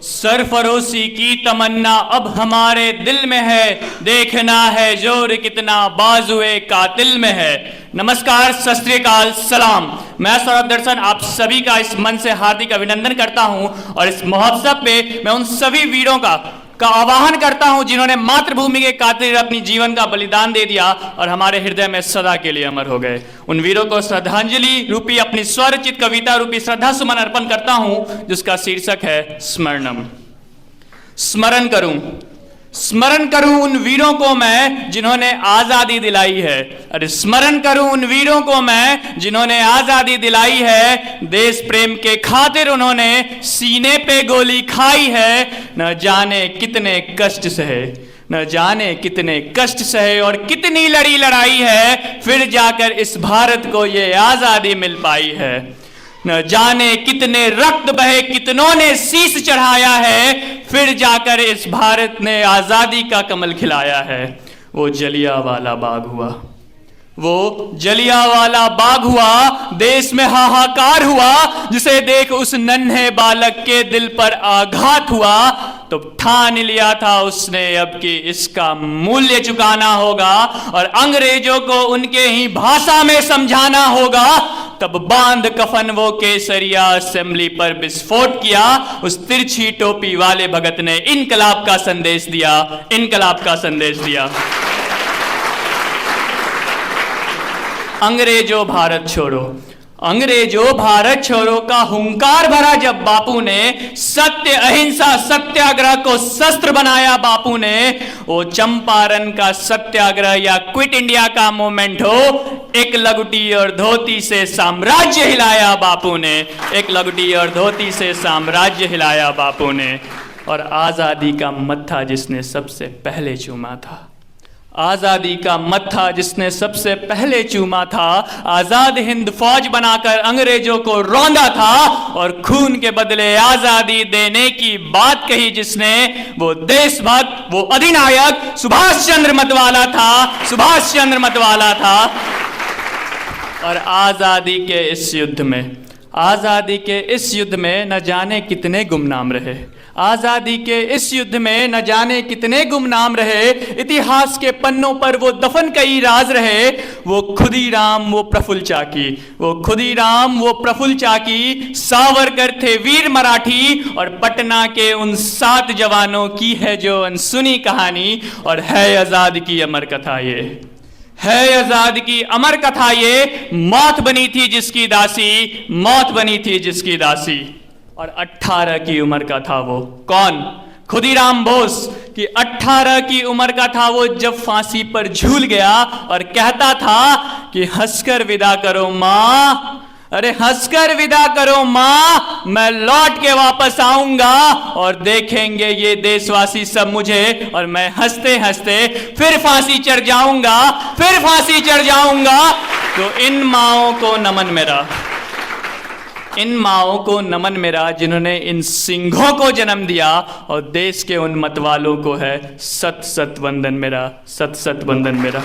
सरफरोशी की तमन्ना अब हमारे दिल में है, देखना है जोर कितना बाजुए कातिल में है। नमस्कार, सत श्री अकाल, सलाम। मैं सौरभ दर्शन आप सभी का इस मन से हार्दिक अभिनंदन करता हूं और इस महोत्सव पे मैं उन सभी वीरों का आवाहन करता हूं जिन्होंने मातृभूमि के खातिर अपनी जीवन का बलिदान दे दिया और हमारे हृदय में सदा के लिए अमर हो गए। उन वीरों को श्रद्धांजलि रूपी अपनी स्वरचित कविता रूपी श्रद्धा सुमन अर्पण करता हूं, जिसका शीर्षक है स्मरणम। स्मरण करूं उन वीरों को मैं जिन्होंने आजादी दिलाई है। अरे स्मरण करूं उन वीरों को मैं जिन्होंने आजादी दिलाई है। देश प्रेम के खातिर उन्होंने सीने पे गोली खाई है। न जाने कितने कष्ट सहे, न जाने कितने कष्ट सहे और कितनी लड़ी लड़ाई है, फिर जाकर इस भारत को ये आजादी मिल पाई है। न जाने कितने रक्त बहे, कितनों ने शीश चढ़ाया है, फिर जाकर इस भारत ने आजादी का कमल खिलाया है। वो जलियांवाला बाग हुआ, वो जलियांवाला बाग हुआ, देश में हाहाकार हुआ, जिसे देख उस नन्हे बालक के दिल पर आघात हुआ। तो ठान लिया था उसने अब कि इसका मूल्य चुकाना होगा और अंग्रेजों को उनके ही भाषा में समझाना होगा। तब बांध कफन वो केसरिया असेंबली पर विस्फोट किया। उस तिरछी टोपी वाले भगत ने इनकलाब का संदेश दिया, इनकलाब का संदेश दिया। अंग्रेजों भारत छोड़ो, अंग्रेजों भारत छोड़ो का हुंकार भरा जब बापू ने, सत्य अहिंसा सत्याग्रह को शस्त्र बनाया बापू ने। वो चंपारण का सत्याग्रह या क्विट इंडिया का मूवमेंट हो, एक लगुटी और धोती से साम्राज्य हिलाया बापू ने, एक लगुटी और धोती से साम्राज्य हिलाया बापू ने। और आजादी का मत्था जिसने सबसे पहले चूमा था, आजादी का मत्था जिसने सबसे पहले चूमा था, आजाद हिंद फौज बनाकर अंग्रेजों को रौंदा था और खून के बदले आजादी देने की बात कही जिसने, वो देशभक्त, वो अधिनायक सुभाष चंद्र मतवाला था, सुभाष चंद्र मतवाला था। और आजादी के इस युद्ध में, आजादी के इस युद्ध में न जाने कितने गुमनाम रहे, आजादी के इस युद्ध में न जाने कितने गुमनाम रहे। इतिहास के पन्नों पर वो दफन कई राज रहे। वो खुदीराम, वो प्रफुल्ल चाकी, वो खुदीराम, वो प्रफुल्ल चाकी, सावरकर थे वीर मराठी और पटना के उन 7 जवानों की है जो अनसुनी कहानी। और है आजाद की अमर कथा ये, है आजाद की अमर कथा ये। मौत बनी थी जिसकी दासी, मौत बनी थी जिसकी दासी। और 18 की उम्र का था वो, कौन? खुदीराम बोस की 18 की उम्र का था वो जब फांसी पर झूल गया और कहता था कि हंसकर विदा करो मां, अरे हंसकर विदा करो मां, मैं लौट के वापस आऊंगा और देखेंगे ये देशवासी सब मुझे और मैं हंसते हंसते फिर फांसी चढ़ जाऊंगा, फिर फांसी चढ़ जाऊंगा। तो इन माओं को नमन मेरा, इन माओं को नमन मेरा जिन्होंने इन सिंहों को जन्म दिया। और देश के उन मतवालों को है सत सत वंदन मेरा, सत सत वंदन मेरा।